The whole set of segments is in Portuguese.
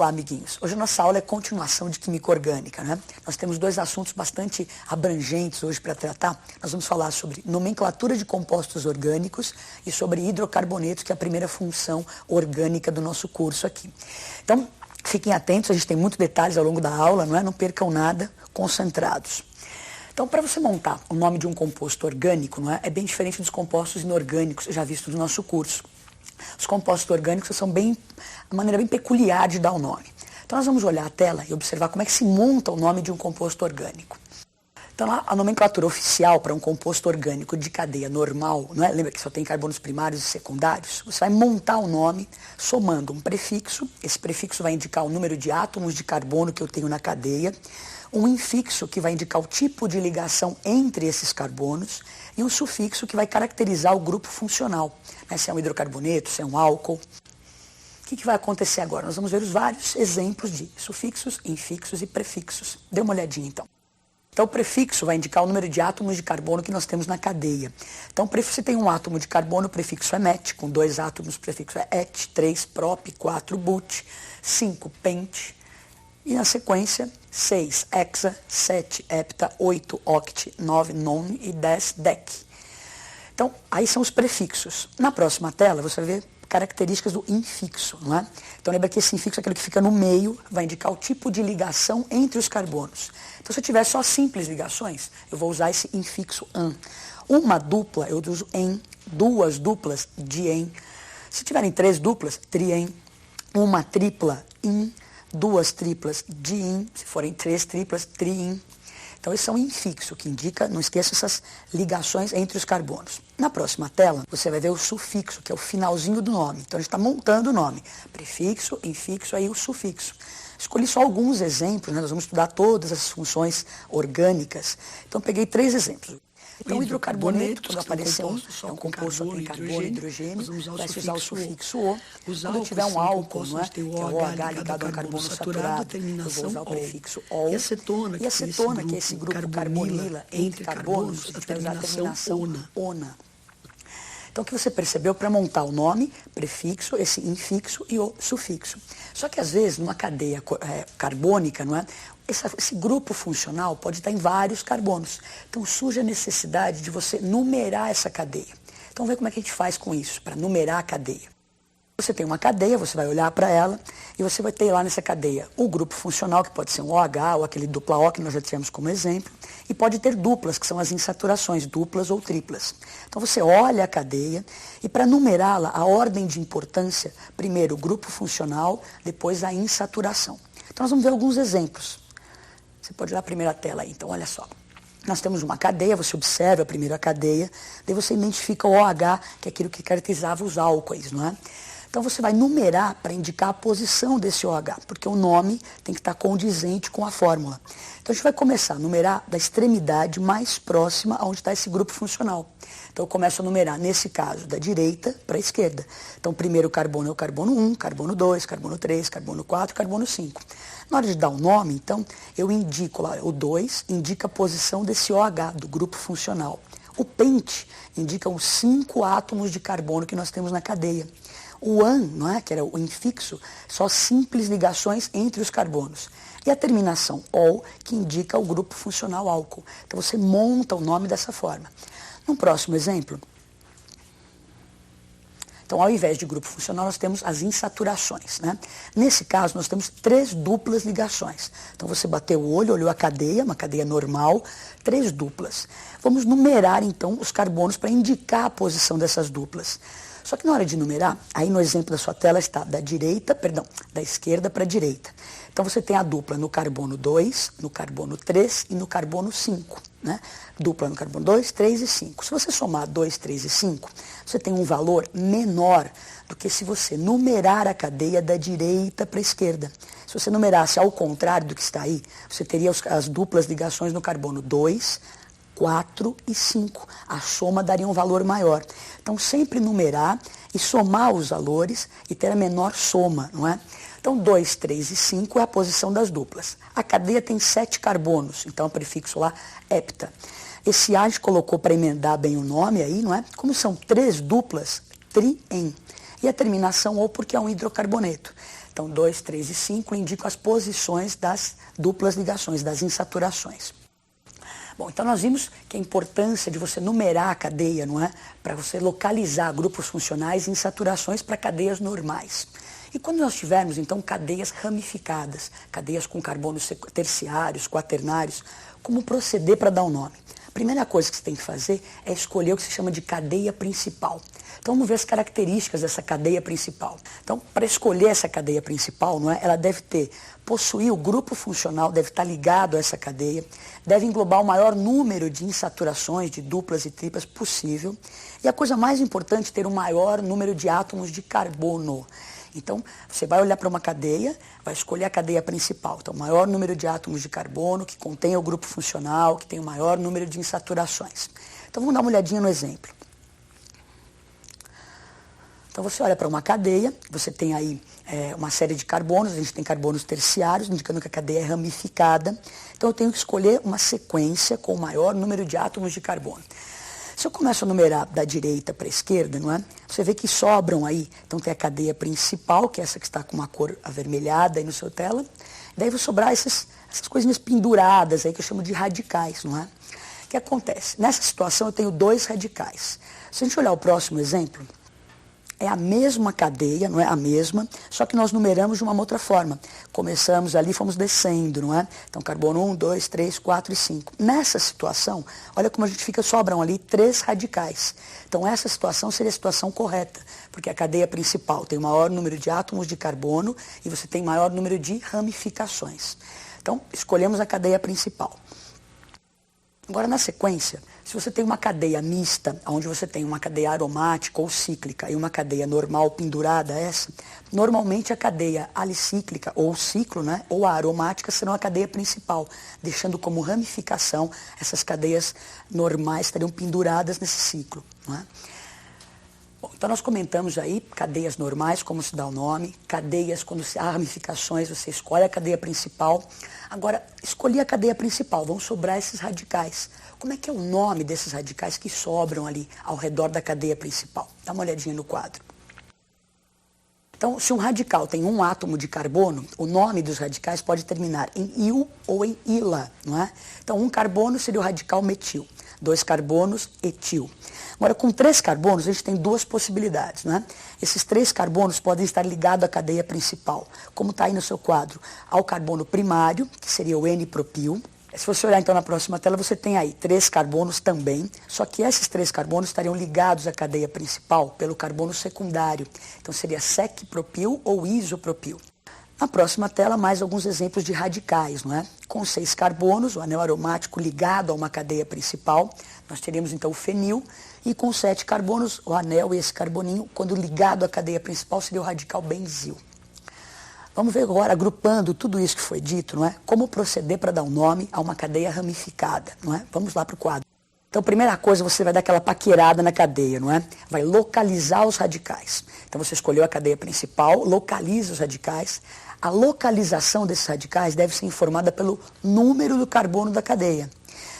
Olá, amiguinhos. Hoje a nossa aula é continuação de Química Orgânica, né? Nós temos dois assuntos bastante abrangentes hoje para tratar. Nós vamos falar sobre nomenclatura de compostos orgânicos e sobre hidrocarbonetos, que é a primeira função orgânica do nosso curso aqui. Então, fiquem atentos, a gente tem muitos detalhes ao longo da aula, não é? Não percam nada, concentrados. Então, para você montar o nome de um composto orgânico, não é? É bem diferente dos compostos inorgânicos já vistos no nosso curso. Os compostos orgânicos são uma maneira bem peculiar de dar o nome. Então nós vamos olhar a tela e observar como é que se monta o nome de um composto orgânico. Então lá, a nomenclatura oficial para um composto orgânico de cadeia normal, não é? Lembra que só tem carbonos primários e secundários? Você vai montar o nome somando um prefixo, esse prefixo vai indicar o número de átomos de carbono que eu tenho na cadeia, um infixo que vai indicar o tipo de ligação entre esses carbonos e um sufixo que vai caracterizar o grupo funcional, né? Se é um hidrocarboneto, se é um álcool. O que vai acontecer agora? Nós vamos ver os vários exemplos de sufixos, infixos e prefixos. Dê uma olhadinha então. Então o prefixo vai indicar o número de átomos de carbono que nós temos na cadeia. Então se tem um átomo de carbono, o prefixo é met, com 2 átomos, o prefixo é et, 3 prop, 4 but, 5 pent, e na sequência 6 hexa, 7 hepta, 8 oct, 9 non e 10 dec. Então aí são os prefixos. Na próxima tela você vai ver características do infixo, não é? Então lembra que esse infixo é aquele que fica no meio, vai indicar o tipo de ligação entre os carbonos. Então se eu tiver só simples ligações, eu vou usar esse infixo an. Uma dupla eu uso en, duas duplas dien. Se tiverem 3 duplas, trien. Uma tripla in, 2 triplas dien, se forem 3 triplas, trien. Então esse é um infixo que indica, não esqueça, essas ligações entre os carbonos. Na próxima tela, você vai ver o sufixo, que é o finalzinho do nome. Então a gente está montando o nome. Prefixo, infixo, aí o sufixo. Escolhi só alguns exemplos, né? Nós vamos estudar todas as funções orgânicas. Então peguei 3 exemplos. Então, o hidrocarboneto, quando aparecer é um composto que tem carbono e hidrogênio, vai se usar o sufixo O. Quando tiver um álcool, não é? Que é o OH ligado a um carbono saturado, eu vou usar o prefixo OL. E acetona, que é esse grupo carbonila entre carbonos, a gente vai usar a terminação ONA. Então, o que você percebeu para montar o nome, prefixo, esse infixo e o sufixo. Só que, às vezes, numa cadeia carbônica, não é? Esse grupo funcional pode estar em vários carbonos. Então, surge a necessidade de você numerar essa cadeia. Então, vamos ver como é que a gente faz com isso, para numerar a cadeia. Você tem uma cadeia, você vai olhar para ela e você vai ter lá nessa cadeia o grupo funcional, que pode ser um OH ou aquele dupla O que nós já tivemos como exemplo, e pode ter duplas, que são as insaturações, duplas ou triplas. Então você olha a cadeia e para numerá-la, a ordem de importância, primeiro o grupo funcional, depois a insaturação. Então nós vamos ver alguns exemplos. Você pode olhar a primeira tela aí, então olha só. Nós temos uma cadeia, você observa a primeira cadeia, daí você identifica o OH, que é aquilo que caracterizava os álcoois, não é? Então você vai numerar para indicar a posição desse OH, porque o nome tem que estar condizente com a fórmula. Então a gente vai começar a numerar da extremidade mais próxima aonde está esse grupo funcional. Então eu começo a numerar, nesse caso, da direita para a esquerda. Então o primeiro carbono é o carbono 1, carbono 2, carbono 3, carbono 4, carbono 5. Na hora de dar o nome, então, eu indico lá, o 2 indica a posição desse OH, do grupo funcional. O pent indica os 5 átomos de carbono que nós temos na cadeia. O an, não é, que era o infixo, só simples ligações entre os carbonos. E a terminação ol, que indica o grupo funcional álcool. Então você monta o nome dessa forma. No próximo exemplo, então ao invés de grupo funcional nós temos as insaturações, né? Nesse caso nós temos 3 duplas ligações. Então você bateu o olho, olhou a cadeia, uma cadeia normal, 3 duplas. Vamos numerar então os carbonos para indicar a posição dessas duplas. Só que na hora de numerar, aí no exemplo da sua tela está da esquerda para a direita. Então você tem a dupla no carbono 2, no carbono 3 e no carbono 5. Né? Dupla no carbono 2, 3 e 5. Se você somar 2, 3 e 5, você tem um valor menor do que se você numerar a cadeia da direita para a esquerda. Se você numerasse ao contrário do que está aí, você teria as duplas ligações no carbono 2, 4 e 5. A soma daria um valor maior. Então, sempre numerar e somar os valores e ter a menor soma, não é? Então, 2, 3 e 5 é a posição das duplas. A cadeia tem 7 carbonos, então o prefixo lá, hepta. Esse A a gente colocou para emendar bem o nome aí, não é? Como são 3 duplas, trien. E a terminação ou porque é um hidrocarboneto. Então, 2, 3 e 5 indicam as posições das duplas ligações, das insaturações. Bom, então nós vimos que a importância de você numerar a cadeia, não é? Para você localizar grupos funcionais e insaturações para cadeias normais. E quando nós tivermos, então, cadeias ramificadas, cadeias com carbonos terciários, quaternários, como proceder para dar um nome? A primeira coisa que você tem que fazer é escolher o que se chama de cadeia principal. Então vamos ver as características dessa cadeia principal. Então, para escolher essa cadeia principal, não é? Ela deve possuir o grupo funcional, deve estar ligado a essa cadeia, deve englobar o maior número de insaturações, de duplas e triplas possível. E a coisa mais importante, ter o maior número de átomos de carbono. Então, você vai olhar para uma cadeia, vai escolher a cadeia principal. Então, o maior número de átomos de carbono, que contém o grupo funcional, que tem o maior número de insaturações. Então, vamos dar uma olhadinha no exemplo. Então, você olha para uma cadeia, você tem aí uma série de carbonos, a gente tem carbonos terciários, indicando que a cadeia é ramificada. Então, eu tenho que escolher uma sequência com o maior número de átomos de carbono. Se eu começo a numerar da direita para a esquerda, não é? Você vê que sobram aí, então tem a cadeia principal, que é essa que está com uma cor avermelhada aí no seu tela. Daí vai sobrar essas coisinhas penduradas aí que eu chamo de radicais, não é? O que acontece? Nessa situação eu tenho 2 radicais. Se a gente olhar o próximo exemplo, é a mesma cadeia, não é a mesma, só que nós numeramos de uma outra forma. Começamos ali, fomos descendo, não é? Então, carbono 1, 2, 3, 4 e 5. Nessa situação, olha como a gente fica, sobram ali 3 radicais. Então, essa situação seria a situação correta, porque a cadeia principal tem o maior número de átomos de carbono e você tem maior número de ramificações. Então, escolhemos a cadeia principal. Agora, na sequência, se você tem uma cadeia mista, onde você tem uma cadeia aromática ou cíclica e uma cadeia normal pendurada a essa, normalmente a cadeia alicíclica ou ciclo, né, ou a aromática serão a cadeia principal, deixando como ramificação essas cadeias normais estariam penduradas nesse ciclo, não é? Bom, então nós comentamos aí cadeias normais, como se dá o nome, cadeias, quando há ramificações, você escolhe a cadeia principal. Agora, escolhi a cadeia principal, vão sobrar esses radicais. Como é que é o nome desses radicais que sobram ali ao redor da cadeia principal? Dá uma olhadinha no quadro. Então, se um radical tem um átomo de carbono, o nome dos radicais pode terminar em il ou em ila, não é? Então, um carbono seria o radical metil, 2 carbonos, etil. Agora, com 3 carbonos, a gente tem 2 possibilidades, né? Esses 3 carbonos podem estar ligados à cadeia principal, como está aí no seu quadro, ao carbono primário, que seria o N-propil. Se você olhar então na próxima tela, você tem aí 3 carbonos também, só que esses 3 carbonos estariam ligados à cadeia principal pelo carbono secundário. Então seria sec-propil ou isopropil. Na próxima tela, mais alguns exemplos de radicais, não é? Com 6 carbonos, o anel aromático ligado a uma cadeia principal, nós teríamos então o fenil, e com 7 carbonos, o anel e esse carboninho, quando ligado à cadeia principal, seria o radical benzil. Vamos ver agora, agrupando tudo isso que foi dito, não é? Como proceder para dar um nome a uma cadeia ramificada, não é? Vamos lá para o quadro. Então, primeira coisa, você vai dar aquela paquerada na cadeia, não é? Vai localizar os radicais. Então, você escolheu a cadeia principal, localiza os radicais. A localização desses radicais deve ser informada pelo número do carbono da cadeia.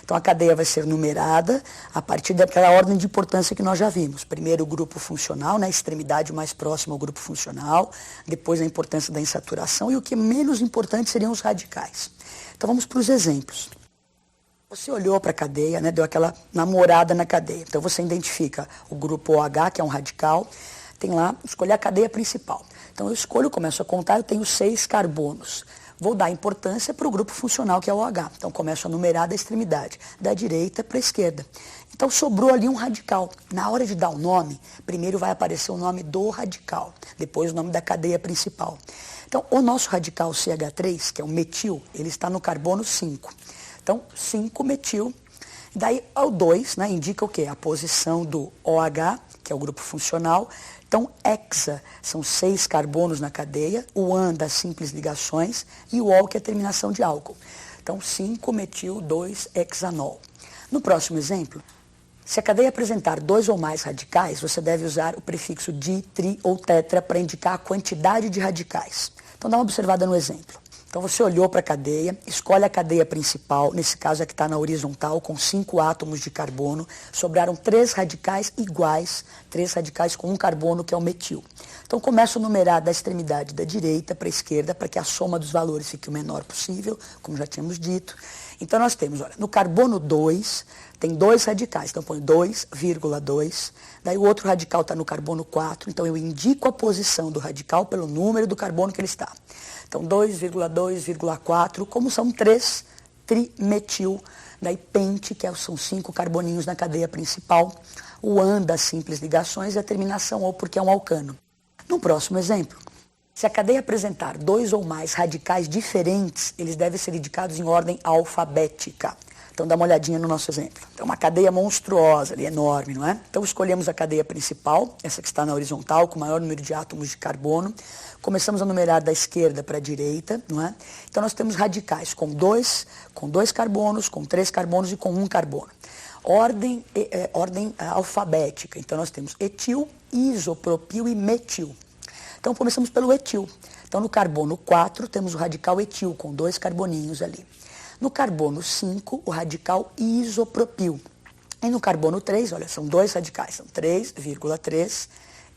Então, a cadeia vai ser numerada a partir daquela ordem de importância que nós já vimos. Primeiro, o grupo funcional, na extremidade mais próxima ao grupo funcional. Depois, a importância da insaturação. E o que é menos importante seriam os radicais. Então, vamos para os exemplos. Você olhou para a cadeia, né, deu aquela namorada na cadeia. Então, você identifica o grupo OH, que é um radical. Tem lá, escolher a cadeia principal. Então, eu escolho, começo a contar, eu tenho 6 carbonos. Vou dar importância para o grupo funcional, que é o OH. Então, começo a numerar da extremidade, da direita para a esquerda. Então, sobrou ali um radical. Na hora de dar o nome, primeiro vai aparecer o nome do radical, depois o nome da cadeia principal. Então, o nosso radical CH3, que é o metil, ele está no carbono 5. Então, 5-metil. Daí, o 2, né, indica o quê? A posição do OH, que é o grupo funcional. Então, hexa são 6 carbonos na cadeia, o an das simples ligações e o ol, que é a terminação de álcool. Então, 5-metil-2-hexanol. No próximo exemplo, se a cadeia apresentar 2 ou mais radicais, você deve usar o prefixo di, tri ou tetra para indicar a quantidade de radicais. Então, dá uma observada no exemplo. Então você olhou para a cadeia, escolhe a cadeia principal, nesse caso é que está na horizontal, com 5 átomos de carbono, sobraram 3 radicais iguais, 3 radicais com um carbono, que é o metil. Então começo a numerar da extremidade da direita para a esquerda, para que a soma dos valores fique o menor possível, como já tínhamos dito. Então nós temos, olha, no carbono 2, tem 2 radicais, então eu ponho 2,2, daí o outro radical está no carbono 4, então eu indico a posição do radical pelo número do carbono que ele está. Então 2,2,4, como são 3 trimetil, daí pente, que são 5 carboninhos na cadeia principal, o AN das simples ligações e a terminação OU, porque é um alcano. No próximo exemplo, se a cadeia apresentar 2 ou mais radicais diferentes, eles devem ser indicados em ordem alfabética. Então dá uma olhadinha no nosso exemplo. Então uma cadeia monstruosa ali, enorme, não é? Então escolhemos a cadeia principal, essa que está na horizontal, com o maior número de átomos de carbono. Começamos a numerar da esquerda para a direita, não é? Então nós temos radicais com 2 carbonos, com 3 carbonos e com 1 carbono. Ordem alfabética. Então nós temos etil, isopropil e metil. Então começamos pelo etil. Então no carbono 4 temos o radical etil, com 2 carboninhos ali. No carbono 5, o radical isopropil. E no carbono 3, olha, são 2 radicais, são 3,3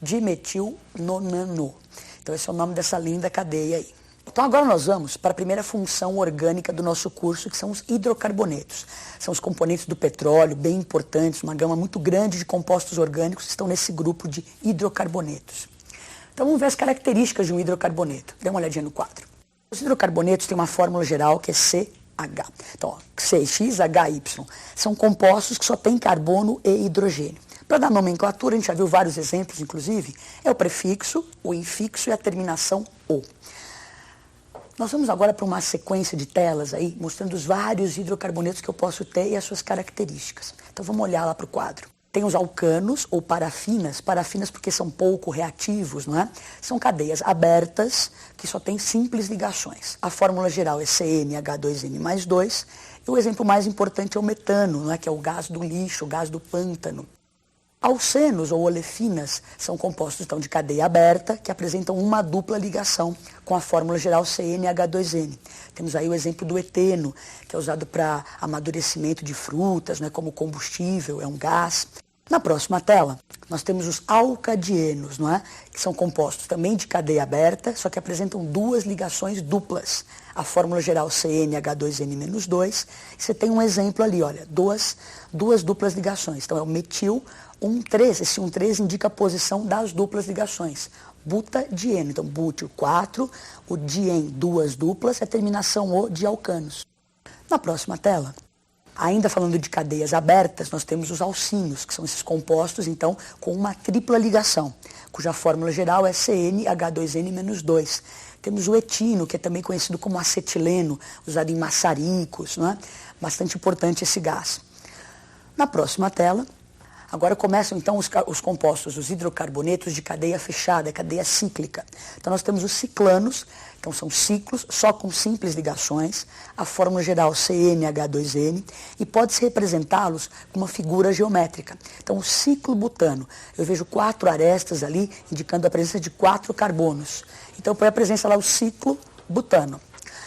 dimetilnonano. Então esse é o nome dessa linda cadeia aí. Então agora nós vamos para a primeira função orgânica do nosso curso, que são os hidrocarbonetos. São os componentes do petróleo, bem importantes, uma gama muito grande de compostos orgânicos que estão nesse grupo de hidrocarbonetos. Então vamos ver as características de um hidrocarboneto. Dê uma olhadinha no quadro. Os hidrocarbonetos têm uma fórmula geral que é CH. Então, ó, CXHY. São compostos que só têm carbono e hidrogênio. Para dar nomenclatura, a gente já viu vários exemplos, inclusive, é o prefixo, o infixo e a terminação O. Nós vamos agora para uma sequência de telas aí, mostrando os vários hidrocarbonetos que eu posso ter e as suas características. Então vamos olhar lá para o quadro. Tem os alcanos ou parafinas porque são pouco reativos, não é? São cadeias abertas que só têm simples ligações. A fórmula geral é CnH2n mais 2 e o exemplo mais importante é o metano, não é? Que é o gás do lixo, o gás do pântano. Alcenos ou olefinas são compostos então, de cadeia aberta que apresentam uma dupla ligação com a fórmula geral CnH2n. Temos aí o exemplo do eteno, que é usado para amadurecimento de frutas, né, como combustível, é um gás. Na próxima tela, nós temos os alcadienos, não é? Que são compostos também de cadeia aberta, só que apresentam 2 ligações duplas. A fórmula geral CnH2n-2, você tem um exemplo ali, olha, duas duplas ligações. Então é o metil 1,3, esse 1,3 indica a posição das duplas ligações. Butadieno, então bútil 4, o dien 2 duplas, a terminação O de alcanos. Na próxima tela, ainda falando de cadeias abertas, nós temos os alcínios, que são esses compostos, então, com uma tripla ligação, cuja fórmula geral é CnH2n-2. Temos o etino, que é também conhecido como acetileno, usado em maçaricos, não é? Bastante importante esse gás. Na próxima tela, agora começam então os compostos, os hidrocarbonetos de cadeia fechada, cadeia cíclica. Então nós temos os ciclanos, então são ciclos só com simples ligações, a fórmula geral CnH2n, e pode-se representá-los com uma figura geométrica. Então o ciclo butano, eu vejo 4 arestas ali, indicando a presença de 4 carbonos. Então põe a presença lá o ciclo butano.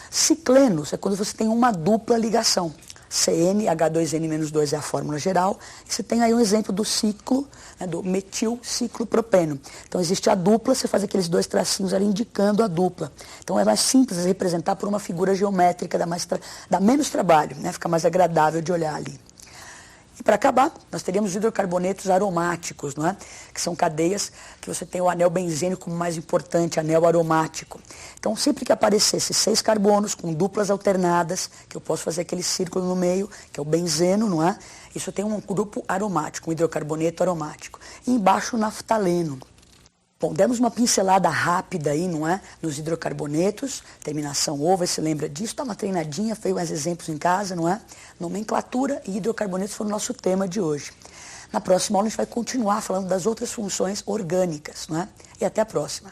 Ciclenos é quando você tem uma dupla ligação. CnH2n-2 é a fórmula geral. E você tem aí um exemplo do ciclo, né, do metilciclopropeno. Então existe a dupla, você faz aqueles 2 tracinhos ali indicando a dupla. Então é mais simples de representar por uma figura geométrica, dá menos trabalho, né, fica mais agradável de olhar ali. E para acabar, nós teríamos hidrocarbonetos aromáticos, não é? Que são cadeias que você tem o anel benzênico como mais importante, anel aromático. Então, sempre que aparecesse 6 carbonos com duplas alternadas, que eu posso fazer aquele círculo no meio, que é o benzeno, não é? Isso tem um grupo aromático, um hidrocarboneto aromático. E embaixo o naftaleno. Bom, demos uma pincelada rápida aí, não é? Nos hidrocarbonetos, terminação O, você lembra disso? Dá uma treinadinha, fez mais exemplos em casa, não é? Nomenclatura e hidrocarbonetos foi o nosso tema de hoje. Na próxima aula a gente vai continuar falando das outras funções orgânicas, não é? E até a próxima.